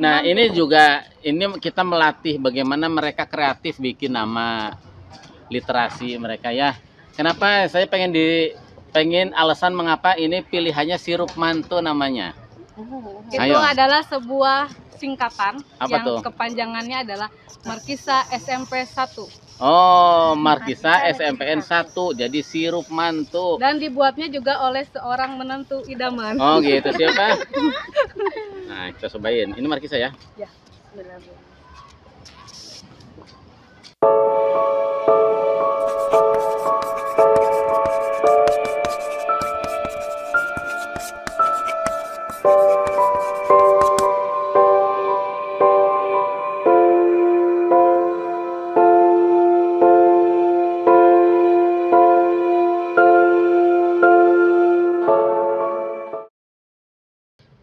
Nah, ini juga kita melatih bagaimana mereka kreatif bikin nama, literasi mereka ya. Kenapa saya pengen alasan mengapa ini pilihannya sirup mantu namanya. Itu Ayo. adalah sebuah singkatan Apa yang tuh? kepanjangannya adalah Markisa SMP 1 Oh, Markisa SMPN 1. Jadi sirup mantu. dan dibuatnya juga oleh seorang menantu idaman. Oh, gitu siapa? Nah, kita cobain. Ini Markisa ya. Ya, benar.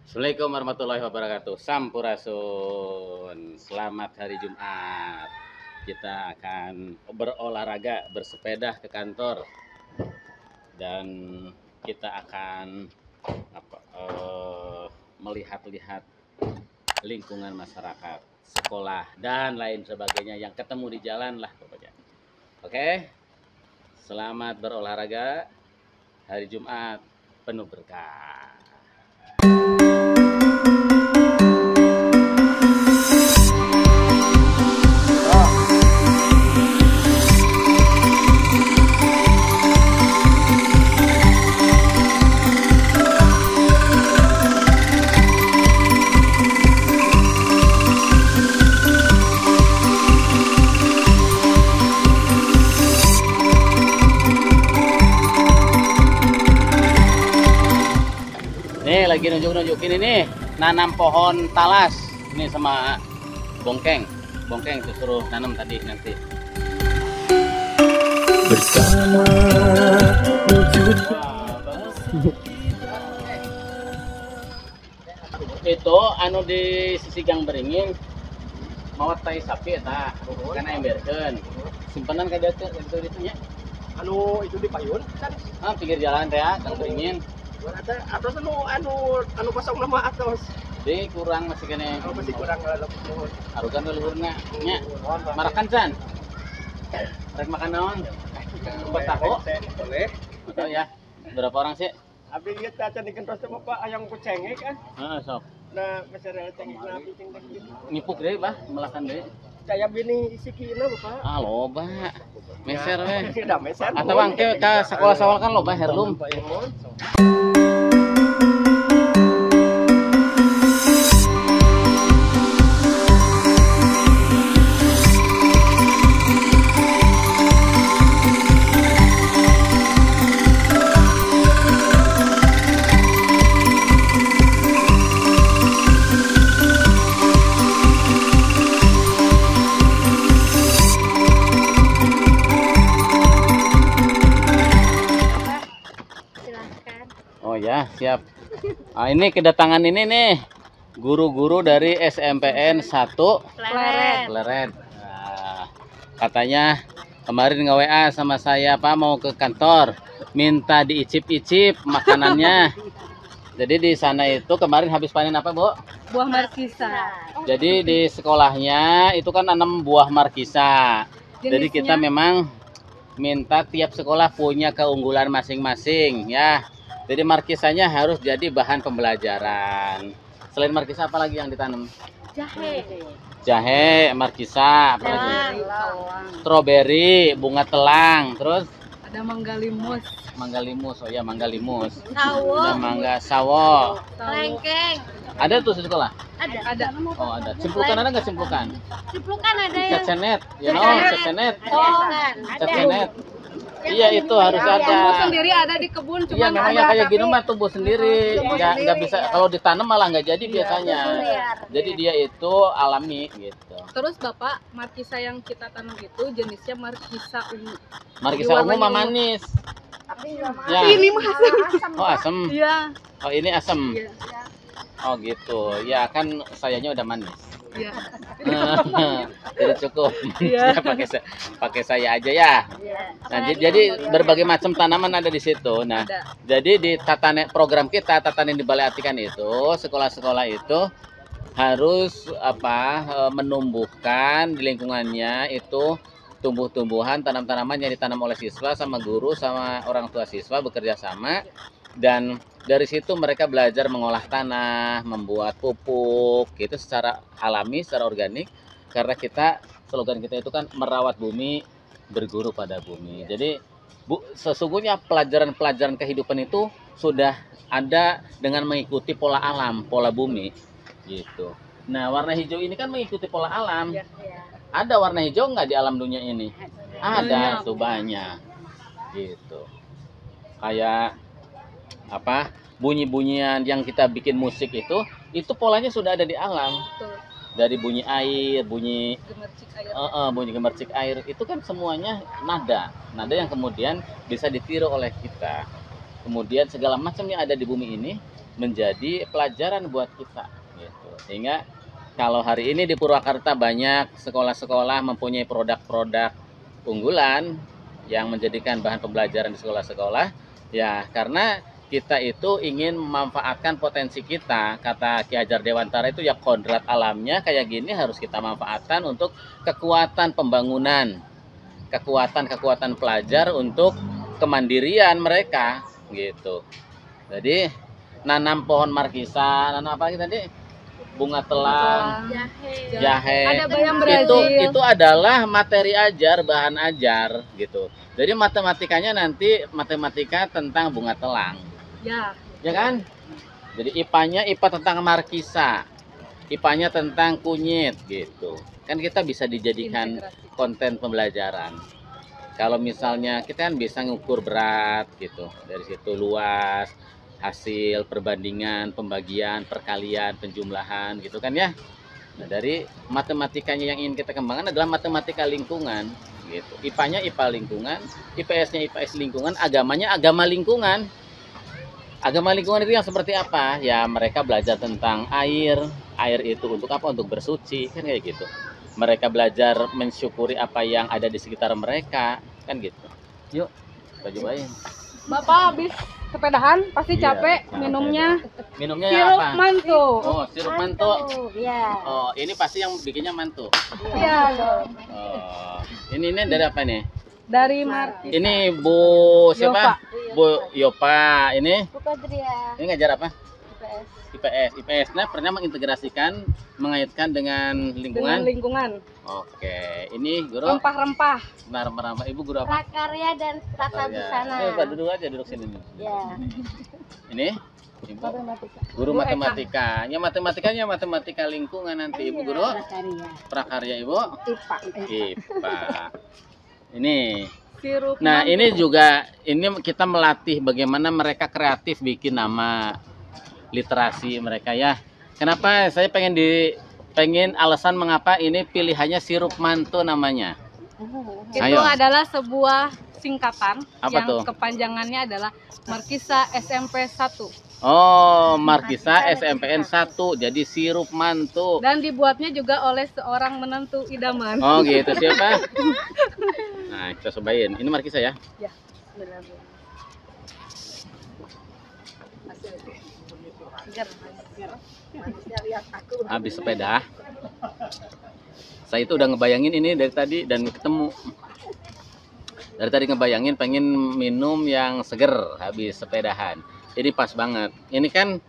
Assalamualaikum warahmatullahi wabarakatuh. Sampurasun. Selamat hari Jumat. Kita akan berolahraga, bersepeda ke kantor, dan kita akan melihat-lihat lingkungan masyarakat, sekolah dan lain sebagainya yang ketemu di jalan lah pokoknya. Oke. Selamat berolahraga. Hari Jumat penuh berkah. Nih lagi nunjukin ini nanam pohon talas ini sama bongkeng itu suruh nanam tadi nanti. Bersama wujud Itu anu di sisi gang beringin mawat tai sapi eta kana emberkeun simpanan ka dieu teh itu nya Anu itu di payun kan pinggir jalan teh gang beringin ada atas anu kosong nama atas di kurang masih kene masih kurang lebih arugan ke luhurna nya marakan can rek makan naon buat tahu boleh betul ya berapa orang sih abdi ieu teh acan dikentos teh Bapak ayam kucenge kan sok nah masyarakat cengeng nabi ceng gitu ngipuk deui bah melakan deui saya bini sikina Bapak loba meser we udah meser atau bangke ka sekolah-sekolah kan loba herlum Oh ya, siap. Ini kedatangan ini nih guru-guru dari SMPN 1 Pleret. Nah, katanya kemarin nge-WA sama saya Pak mau ke kantor, minta diicip-icip makanannya. Jadi di sana itu kemarin habis panen apa, Bu? Buah Markisa. Jadi di sekolahnya itu kan nanam buah Markisa. Jadi kita memang minta tiap sekolah punya keunggulan masing-masing ya. Jadi Markisanya harus jadi bahan pembelajaran. Selain Markisa apa lagi yang ditanam? Jahe, Markisa, apa lagi? Stroberi, bunga telang, terus Ada manggalimus. manggalimus. Oh ya, manggalimus. Sawo, Ada mangga sawo. lengkeng, Ada tuh di sekolah? ada. Oh, ada. Cemplukan ada nggak cemplukan? Ciplukan ada yang Cecenet, you know, cecenet. oh kan, Cecenet. Iya itu harus Tumbuh ada. sendiri ada di kebun, Iya cuma memang yang kayak gini mah tumbuh sendiri, nggak bisa kalau ditanam malah nggak jadi biasanya. Jadi dia itu alami gitu. Terus Bapak, Markisa yang kita tanam itu jenisnya Markisa ungu. Markisa ungu mah manis. Ya. Ini mah asam. Oh asam. Iya. Oh ini asam. Iya. Oh gitu. Ya kan sayanya udah manis. Iya. Jadi cukup. Iya. Ya, pakai saya aja ya. Nah, jadi berbagai macam tanaman ada di situ. Nah, jadi di program kita tatanan di Balai Atikan itu sekolah-sekolah itu harus menumbuhkan di lingkungannya itu tumbuh-tumbuhan, tanam-tanaman yang ditanam oleh siswa sama guru sama orang tua siswa bekerja sama, dan dari situ mereka belajar mengolah tanah, membuat pupuk gitu secara alami, secara organik, karena slogan kita itu kan merawat bumi, berguru pada bumi. Jadi sesungguhnya pelajaran-pelajaran kehidupan itu sudah ada dengan mengikuti pola alam, pola bumi gitu. Nah, warna hijau ini kan mengikuti pola alam. Ada warna hijau nggak di alam dunia ini? Ada, tuh banyak. Gitu. Kayak bunyi-bunyian yang kita bikin musik itu polanya sudah ada di alam. Betul. Dari bunyi air, bunyi Gemercik air. bunyi gemercik air itu kan semuanya nada yang kemudian bisa ditiru oleh kita. Kemudian segala macam yang ada di bumi ini menjadi pelajaran buat kita. Gitu. Sehingga kalau hari ini di Purwakarta banyak sekolah-sekolah mempunyai produk-produk unggulan yang menjadikan bahan pembelajaran di sekolah-sekolah, ya karena kita itu ingin memanfaatkan potensi kita. Kata Ki Hajar Dewantara itu ya kodrat alamnya kayak gini harus kita manfaatkan untuk kekuatan pembangunan, kekuatan pelajar untuk kemandirian mereka gitu. Jadi nanam pohon markisa, nanam apa tadi? Bunga telang, jahe. Ada bayam Itu adalah materi ajar, bahan ajar gitu. Jadi matematikanya nanti matematika tentang bunga telang. Ya kan? Jadi IPA-nya IPA tentang markisa. IPA-nya tentang kunyit gitu. Kan kita bisa dijadikan konten pembelajaran. Kalau misalnya kita kan bisa ngukur berat gitu. Dari situ luas, hasil perbandingan, pembagian, perkalian, penjumlahan gitu kan ya. Nah, dari matematikanya yang ingin kita kembangkan adalah matematika lingkungan gitu. IPA-nya IPA lingkungan, IPS-nya IPS lingkungan, agamanya agama lingkungan. Agama lingkungan itu yang seperti apa? Ya mereka belajar tentang air. Air itu untuk apa? Untuk bersuci, kan kayak gitu. Mereka belajar mensyukuri apa yang ada di sekitar mereka, kan gitu. Yuk, kita cobain. Bapak habis sepedahan pasti Iya, capek capek minumnya Minumnya ya sirup apa? mantu. Oh, sirup mantu. Iya. Oh, ini pasti yang bikinnya mantu. Iya. Oh, ini dari apa nih? Dari Markisa. Ini Bu siapa? Bu Yopa. Ini Pukadria. ini ngajar apa? IPS. IPS-nya pernah mengintegrasikan, mengaitkan dengan Dengan lingkungan. lingkungan. Oke, ini guru. Rempah-rempah. Rempah-rempah. Ibu guru apa? Prakarya dan tata busana. Pak duduk aja, duduk sini nih. Ya. Ini Ibu guru matematika. Ya matematikanya matematika lingkungan nanti. Ibu guru Prakarya. prakarya Ibu. IPA. IPA. Ini. Sirup Nah, mantu. ini juga kita melatih bagaimana mereka kreatif bikin nama, literasi mereka ya. Kenapa saya pengen alasan mengapa ini pilihannya sirup mantu namanya. Itu Ayo. adalah sebuah singkatan Apa yang tuh? kepanjangannya adalah Markisa SMP 1 Oh, Markisa SMPN 1. Jadi sirup mantu. dan dibuatnya juga oleh seorang menentu idaman. Oh, gitu siapa? Nah, kita cobain. Ini Markisa ya. Ya. Habis sepeda. Saya itu udah ngebayangin ini dari tadi dan ketemu. Dari tadi ngebayangin pengen minum yang seger habis sepedahan. Jadi pas banget. Ini kan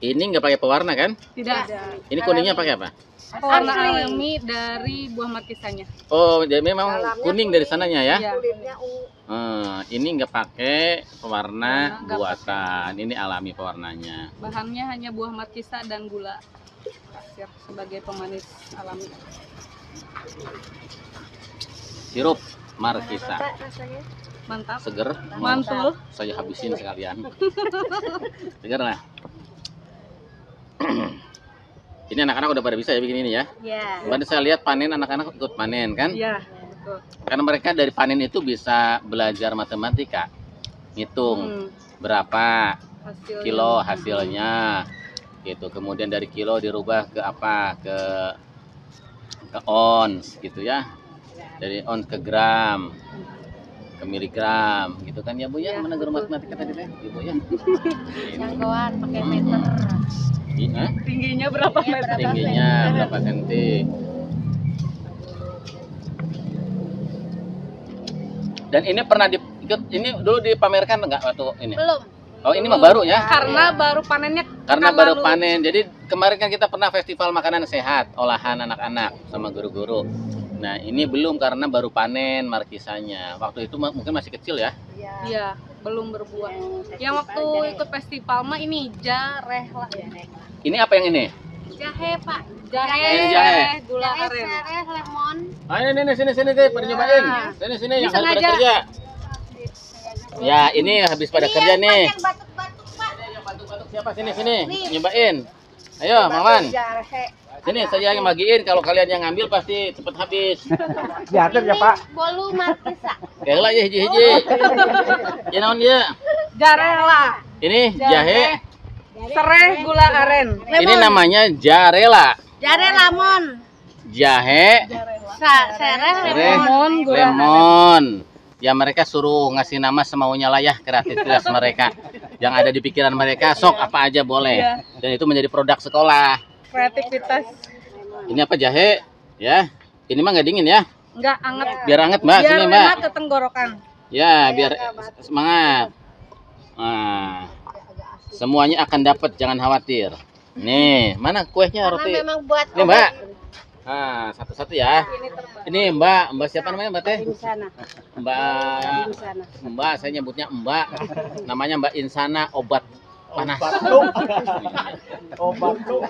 nggak pakai pewarna kan? Tidak. Ini kuningnya pakai apa? Warna alami dari buah markisanya. Oh, jadi memang kuning dari sananya ya? Iya. Ini nggak pakai pewarna Nggak buatan. Ini alami pewarnanya. Bahannya hanya buah markisa dan gula pasir sebagai pemanis alami. Sirup Markisa. Mantap. Seger. Mantul. Saya habisin sekalian. Seger lah. Ini anak-anak udah pada bisa ya bikin ini ya. Ya. Kemarin saya lihat panen, anak-anak ikut panen kan. Iya, betul. Karena mereka dari panen itu bisa belajar matematika. Ngitung berapa Hasilnya. kilo hasilnya. Gitu. Kemudian dari kilo dirubah ke apa? Ke ons gitu ya. Dari ons ke gram. Ke miligram gitu kan ya Bu ya. Mana guru matematika tadi teh? Ibu ya. Ini. Jangkauan pakai meter. Hah? Tingginya berapa meter? Tingginya berapa senti? Dan ini pernah ikut ini dulu dipamerkan enggak waktu ini? Belum. Oh, ini mah baru ya? Karena baru panennya Karena pekan baru lalu. panen. Jadi kemarin kan kita pernah festival makanan sehat, olahan anak-anak sama guru-guru. Nah, ini belum karena baru panen markisanya. Waktu itu mungkin masih kecil ya. Iya, belum berbuah. Yang waktu ikut festival mah ini jareh lah. Ini apa yang ini? Jahe, Pak. Jahe, Ini jahe. gula Jahe, aren. sereh, lemon. Ah, ini sini deh, pada nyobain. Sini yang Bisa habis pada aja. kerja. Ya, ini habis pada kerja Yang nih. Yang batuk-batuk, Pak. Yang batuk-batuk siapa sini nyobain. Ayo, Maman. Jahe. Sini saya yang bagiin, kalau kalian yang ngambil pasti cepet habis. Diatur ya Pak. Bolu markisa. Kayak lah ya hiji-hiji. Ya naon dia? Jareh lah. Ini jahe. Sereh, gula aren. Ini namanya jarela. Jahe lemon. Jahe, Sereh, sereh, lemon. lemon. Ya mereka suruh ngasih nama semaunya lah ya, kreativitas mereka. Yang ada di pikiran mereka, sok apa aja boleh. Iya. Dan itu menjadi produk sekolah. Kreativitas. Ini apa jahe? Ya, ini mah nggak dingin ya. Enggak anget. Biar anget mbak, Biar sini mbak. enak ke tenggorokan. Ya, biar semangat. Nah, semuanya akan dapat, jangan khawatir. Nih, mana kuenya Karena roti? memang buat Ini mbak. Nah, satu-satu ya. Ini mbak siapa namanya mbak teh? sana. Mbak, saya nyebutnya Mbak. Namanya Mbak Insana obat panas. Obat tuh.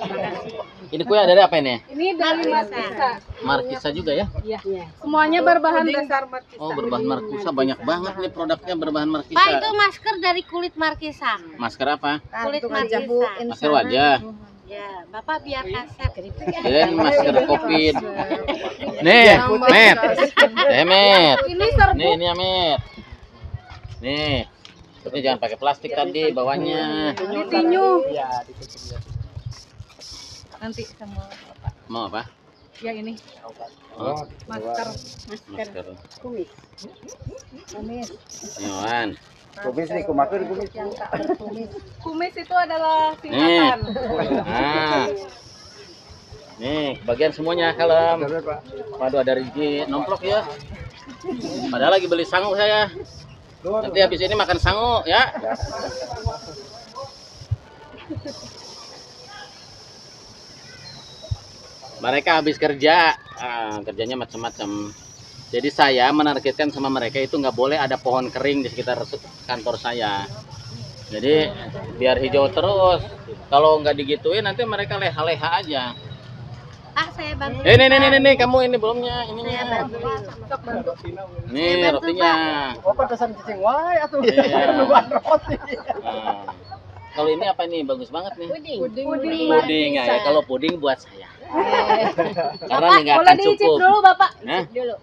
Ini kue dari apa ini? Ini dari markisa. Markisa juga ya? Iya. Semuanya berbahan dasar markisa. Oh, berbahan markisa, banyak banget nih produknya berbahan Pak, itu markisa. masker dari kulit markisa. Masker apa? Kulit markisa. Masker wajah. Ya, Bapak biar kaset. Dan masker COVID. Nih, Met. Met. Ini serbuk. Ini ya, Met. Nih. Ini jangan pakai plastik tadi bawahnya. Ditinyu. Nanti sama Bapak. Mau apa? Ya ini Oh, masker. masker. Kumis. Yohan. Kumis nih, kumakan kumis. Kumis itu adalah Nih. singkatan. Nah. Nih, bagian semuanya kalem. Bener Pak. Waduh, ada rezeki nomplok ya. Padahal lagi beli sangu saya. Nanti habis ini makan sangu ya. Mereka habis kerja, kerjanya macam-macam. Jadi saya menargetkan sama mereka itu nggak boleh ada pohon kering di sekitar kantor saya. Jadi biar hijau terus. Kalau nggak digituin nanti mereka leha-leha aja. Pak, saya bantu. Nih, kamu ini belumnya, ininya. Nih Saya bantu, rotinya. Oh, pantesan cicing wae atuh. Iya. Nuan roti. Nah, kalau ini apa nih? Bagus banget nih. Puding Puding ya. Kalau puding buat saya. Karena nggak boleh akan diicip cukup. dulu Bapak. Hah? Dulu.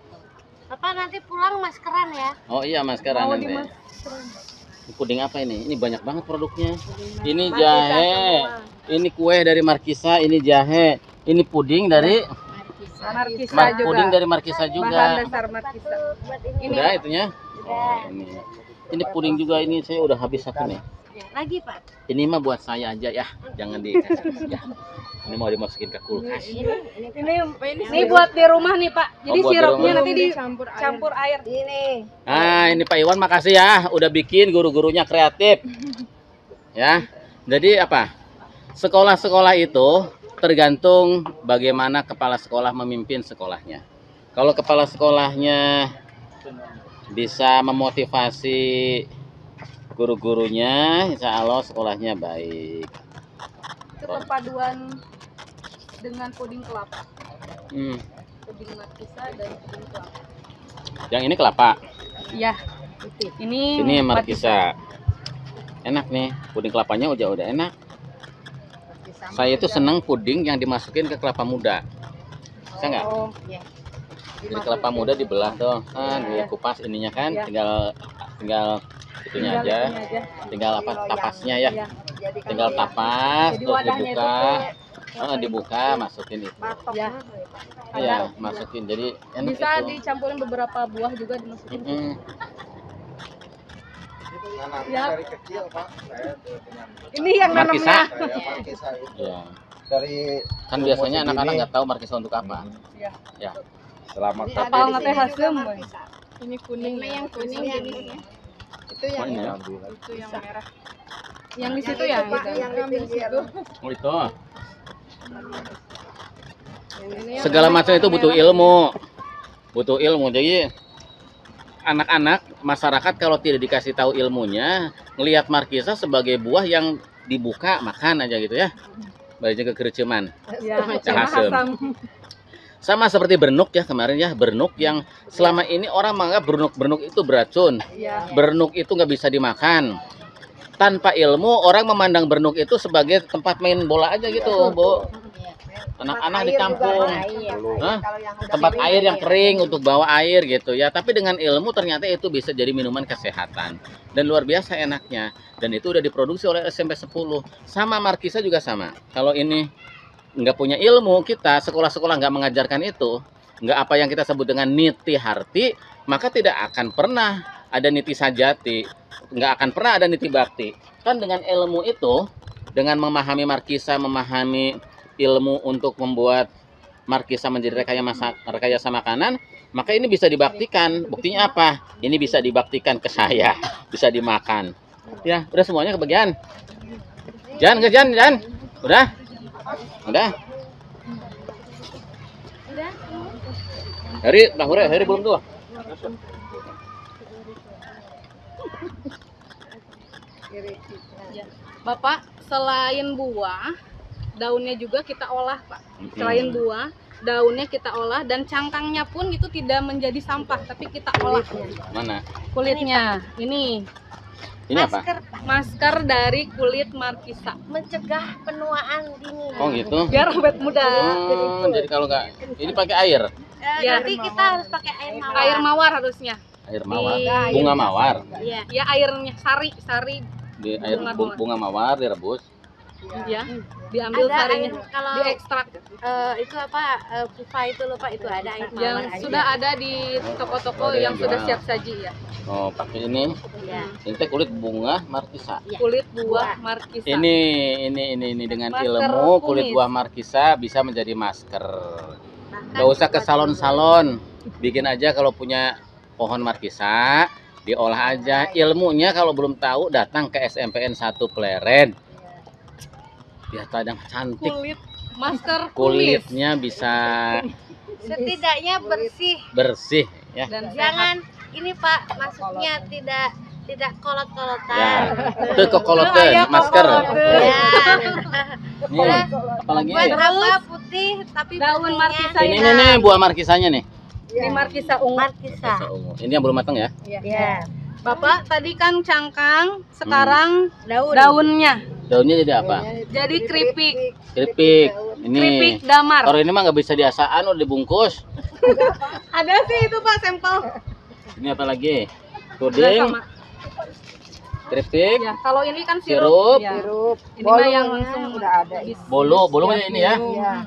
Bapak nanti pulang maskeran ya. Oh iya maskeran Mau nanti. dimas- Ini puding apa ini? Ini banyak banget produknya. Ini jahe. Ini kue dari Markisa. Ini jahe. Ini puding dari Markisa juga. puding dari Markisa Bahan juga. dasar markisa. Udah itunya? Oh, ini puding juga ini saya udah habis satu nih. Lagi, Pak. Ini mah buat saya aja ya, jangan dikasih ya. Ini mau dimasukin ke kulkas. Ini buat di rumah nih Pak. Jadi buat di sirupnya rumah. nanti dicampur air. Ini. Nah, ini Pak Iwan makasih ya, udah bikin guru-gurunya kreatif. Ya. Jadi apa? Sekolah-sekolah itu tergantung bagaimana kepala sekolah memimpin sekolahnya. Kalau kepala sekolahnya bisa memotivasi guru-gurunya, insya Allah sekolahnya baik. Itu perpaduan dengan puding kelapa. Hmm. Puding markisa dan puding kelapa. Yang ini kelapa, Iya. Ini ini markisa. Enak nih, puding kelapanya udah enak. Saya itu senang puding yang dimasukin ke kelapa muda. Bisa nggak? Oh, Jadi kelapa muda dibelah tuh, kan, dikupas ininya kan, tinggal itunya aja, tinggal apa tapasnya ya, Iya. tinggal tapas, Jadi terus wadahnya dibuka, dibuka, masukin itu, Ya. iya, masukin, jadi enak Bisa itu. dicampurin beberapa buah juga dimasukin. Mm-mm. Ya. dari kecil Pak. Saya punya Ini yang Markisa. nanamnya. saya Markisa itu. Ya. Dari Kan biasanya anak-anak nggak tahu markisa untuk apa. Ya. Ya. selama Apal ngeteh hasil. Ini kuning. Ini yang kuning jenisnya. Itu yang Oh, ini ya. itu yang merah. Yang di situ ya, Pak, yang di pinggir. Oh itu. Ini yang Segala macam itu butuh ilmu. Butuh ilmu. Jadi anak-anak masyarakat kalau tidak dikasih tahu ilmunya, ngelihat markisa sebagai buah yang dibuka makan aja gitu ya. Baliknya kekereceman. ya, Cahasem. asam. Sama seperti bernuk ya kemarin ya, bernuk yang selama ini orang menganggap bernuk itu beracun. Ya. Bernuk itu nggak bisa dimakan. Tanpa ilmu orang memandang bernuk itu sebagai tempat main bola aja gitu, Bu. Anak-anak di kampung. Hah? Tempat air yang kering untuk bawa air gitu ya. Tapi dengan ilmu ternyata itu bisa jadi minuman kesehatan. Dan luar biasa enaknya. Dan itu udah diproduksi oleh SMP 10. Sama markisa juga sama. Kalau ini nggak punya ilmu, kita sekolah-sekolah nggak mengajarkan itu, nggak apa yang kita sebut dengan niti harti, maka tidak akan pernah ada niti sajati, nggak akan pernah ada niti bakti. Kan dengan ilmu itu, dengan memahami markisa, memahami ilmu untuk membuat markisa menjadi rekayasa makanan, maka ini bisa dibaktikan. Buktinya apa? Ini bisa dibaktikan ke saya, bisa dimakan. Ya, udah semuanya kebagian. Jan. Udah? Hari belum tuh. Bapak, selain buah, daunnya juga kita olah, Pak. Selain buah, daunnya kita olah dan cangkangnya pun itu tidak menjadi sampah, tapi kita olah. Mana? Kulitnya. Ini apa? Masker, Pak. Masker dari kulit markisa. Mencegah penuaan dini. Oh gitu. Biar awet muda. Jadi kalau nggak, ini pakai air, Ya. Nanti kita harus pakai air mawar. Air mawar harusnya. air mawar, Di- bunga mawar, Iya. Ya, airnya sari di air bunga mawar direbus. ya. Diambil Ada sarinya, air kalau diekstrak. itu apa pupa itu loh Pak, itu ada air Yang mawar aja. sudah ada di toko-toko Ada yang yang sudah jual. siap saji ya. Oh, pakai ini. Iya. Ini teh kulit bunga markisa. Kulit buah markisa. Ini dengan Masker ilmu kulit kumis. buah markisa bisa menjadi masker. Nggak usah ke salon-salon, bikin aja kalau punya pohon markisa, diolah aja. Ilmunya kalau belum tahu datang ke SMPN 1 Pleret. Dia kadang cantik, Kulit masker kumis kulitnya bisa Setidaknya bersih ya. dan sehat. jangan ini Pak, maksudnya tidak kolot-kolotan. Ya, itu kokoloten masker. Ya. Nih, apalagi Buat apa putih tapi Daun putihnya markisa ini nih buah markisanya nih. Ini markisa ungu. markisa. Rasa ungu. Ini yang belum matang ya. Ya. Bapak tadi kan cangkang, sekarang Daun. daunnya Daunnya jadi apa? jadi keripik. Keripik. Ini. Keripik damar. Kalau ini mah nggak bisa diasaan, udah dibungkus. Ada sih itu Pak sampel. Ini apa lagi? Udah Puding, sama. keripik, Ya, kalau ini kan sirup, sirup. Ya. Ini mah yang langsung udah ada. bolu mah ini ya.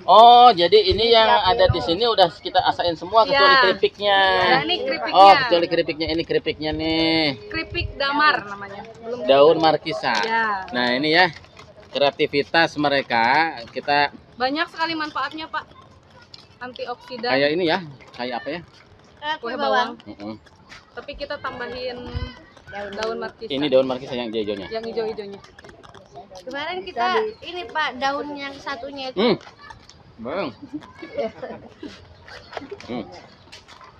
Oh, jadi ini yang ada di sini udah kita asain semua kecuali Ya. keripiknya. Ya, ini keripiknya. Oh, kecuali keripiknya. Ini keripiknya nih. Keripik damar namanya. Belum Daun markisa. Ya. Nah, ini ya kreativitas mereka. Kita Banyak sekali manfaatnya, Pak. Antioksidan, kayak ini ya, kayak apa ya? kue bawang. Mm-mm. Tapi kita tambahin daun markisa. Ini daun markisa yang hijau-hijaunya. Yang hijau-hijaunya. Kemarin kita ini Pak, daun yang satunya itu Bang.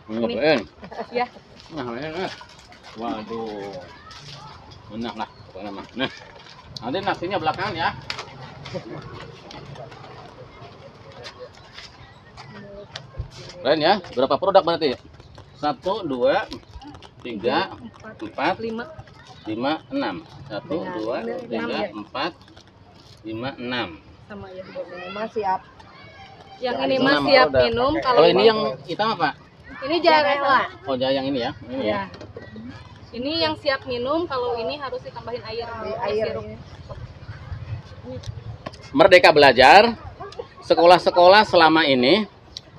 Ngapain? Ya. Nah, enak. Waduh. Enak lah pokoknya mah. Nah. Nanti nasinya belakangan ya. Keren ya. Berapa produk berarti? 1, 2, 3, 4, 5. 5, 6. 1, 2, 3, 4, 5, 6. Sama ya. siap. Yang ini Itu mah nama siap udah minum. pakai. Kalau ini yang hitam apa? ini jarela. Oh, yang ini ya. Ini ya. Ini yang siap minum. Kalau ini harus ditambahin air. Sirup. Merdeka Belajar, sekolah-sekolah selama ini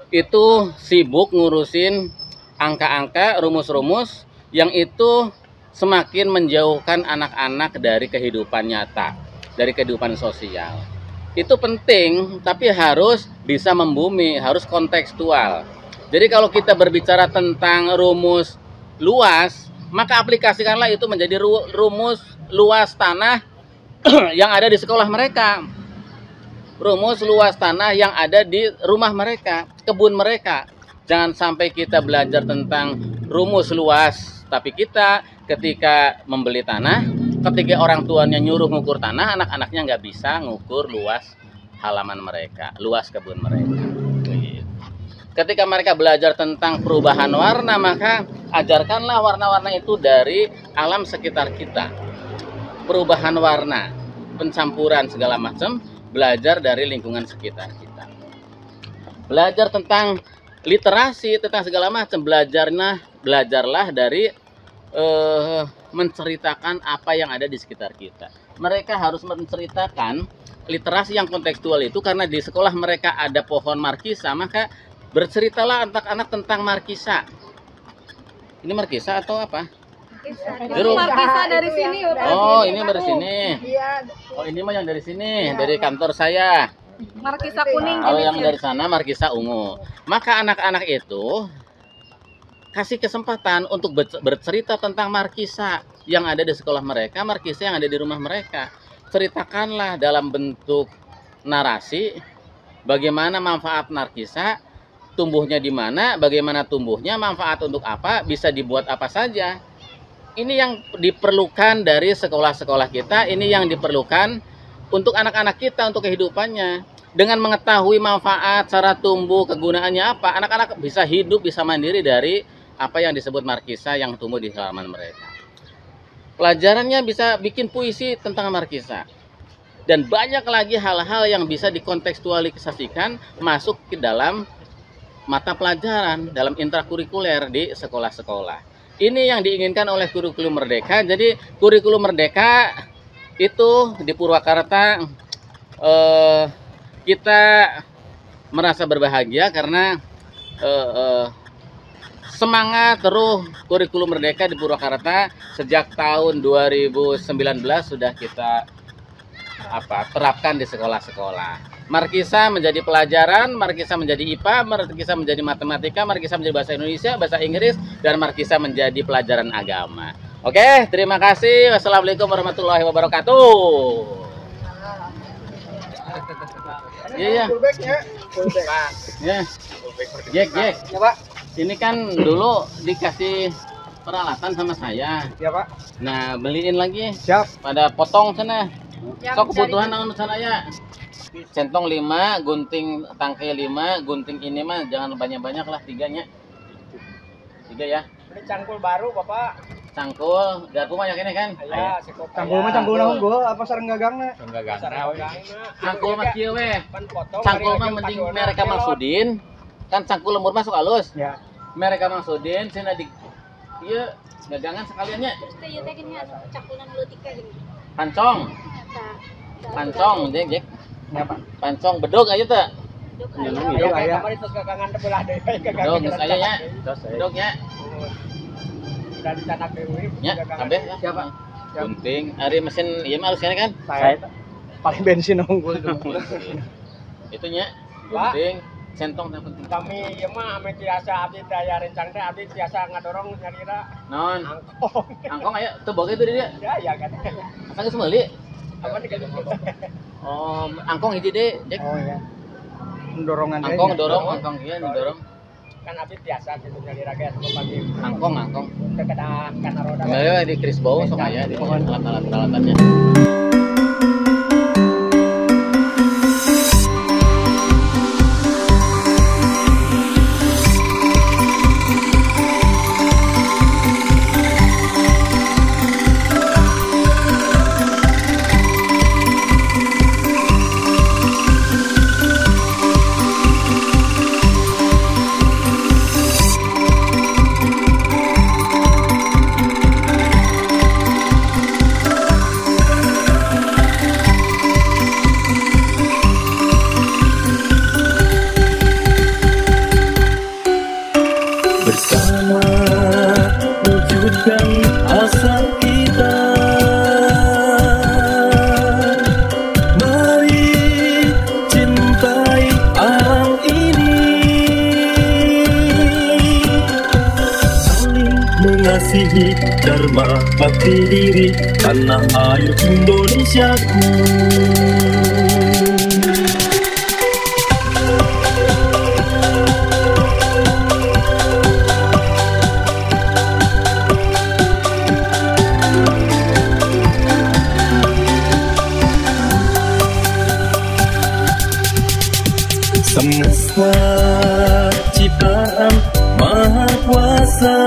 itu sibuk ngurusin angka-angka, rumus-rumus yang itu semakin menjauhkan anak-anak dari kehidupan nyata, dari kehidupan sosial. Itu penting, tapi harus bisa membumi, harus kontekstual. Jadi kalau kita berbicara tentang rumus luas, maka aplikasikanlah itu menjadi rumus luas tanah yang ada di sekolah mereka. Rumus luas tanah yang ada di rumah mereka, kebun mereka. Jangan sampai kita belajar tentang rumus luas, tapi kita ketika membeli tanah, ketika orang tuanya nyuruh ngukur tanah, anak-anaknya nggak bisa ngukur luas halaman mereka, luas kebun mereka. Ketika mereka belajar tentang perubahan warna, maka ajarkanlah warna-warna itu dari alam sekitar kita. Perubahan warna, pencampuran segala macam, belajar dari lingkungan sekitar kita. Belajar tentang literasi, tentang segala macam, belajarlah dari menceritakan apa yang ada di sekitar kita. Mereka harus menceritakan literasi yang kontekstual itu karena di sekolah mereka ada pohon markisa, maka berceritalah anak-anak tentang markisa. Ini markisa atau apa? Jeruk. Markisa dari sini. Oh, ini dari sini. Oh, ini mah yang dari sini, dari kantor saya. Markisa kuning. Kalau yang dari sana markisa ungu. Maka anak-anak itu kasih kesempatan untuk bercerita tentang markisa yang ada di sekolah mereka, markisa yang ada di rumah mereka. Ceritakanlah dalam bentuk narasi bagaimana manfaat markisa, tumbuhnya di mana, bagaimana tumbuhnya, manfaat untuk apa, bisa dibuat apa saja. Ini yang diperlukan dari sekolah-sekolah kita, ini yang diperlukan untuk anak-anak kita, untuk kehidupannya. Dengan mengetahui manfaat, cara tumbuh, kegunaannya apa, anak-anak bisa hidup, bisa mandiri dari apa yang disebut markisa yang tumbuh di halaman mereka. Pelajarannya bisa bikin puisi tentang markisa. Dan banyak lagi hal-hal yang bisa dikontekstualisasikan masuk ke dalam mata pelajaran, dalam intrakurikuler di sekolah-sekolah. Ini yang diinginkan oleh kurikulum Merdeka. Jadi kurikulum Merdeka itu di Purwakarta kita merasa berbahagia karena semangat terus kurikulum Merdeka di Purwakarta sejak tahun 2019 sudah kita terapkan di sekolah-sekolah. Markisa menjadi pelajaran, markisa menjadi IPA, markisa menjadi matematika, markisa menjadi bahasa Indonesia, bahasa Inggris, dan markisa menjadi pelajaran agama. Oke, terima kasih. Wassalamualaikum warahmatullahi wabarakatuh. Iya. Ya. Jack. Ya, Pak. Ini kan dulu dikasih peralatan sama saya. Ya, Pak. Nah, beliin lagi. Siap. Pada potong sana. Yang Sok kebutuhan naon sana ya. Centong 5, gunting tangkai 5, gunting ini mah jangan banyak-banyak lah, 3 nya. 3 ya. Ini cangkul baru, Bapak. Cangkul, garpu mah yang ini kan? Aya, cangkul mah cangkul naon gua, apa sareng gagangna? Cangkul mah kieu weh. Cangkul mah mending mereka maksudin. Kan cangkul lembur masuk halus. Ya. Mereka maksudin cenah di ieu gagangan sekaliannya. Terus teh ieu teh gini cakulan leutika gini. Pancong. Pancong, Jack. Ya, Pak. Pancong bedog aja teh. Bedog aya. Kamari tos gagangan teh belah deui Bedog geus aya nya. Bedog nya. Udah dicanak deui. Nya, kabeh ya. Siapa? Gunting, ari mesin ieu mah halus kan? Saya paling bensin unggul itu. Itunya gunting, centong teh penting. Kami ieu mah ame tiasa abdi daya rencang teh abdi tiasa ngadorong nyarira Non, angkong. angkong aya teu boga itu di dia. Ya kan. Asa geus meuli. Apa nih kan? Oh, angkong hiji deh, Jack. Oh iya. Dorongan teh. Angkong dorong, angkong ieu didorong. Kan abdi tiasa gitu nyarira ge sama pagi. Angkong. Teu kana roda. Kembali di Chris Bow sok aya di alat-alat peralatannya. mengasihi dharma bakti diri tanah air Indonesiaku. Semesta ciptaan Maha Kuasa,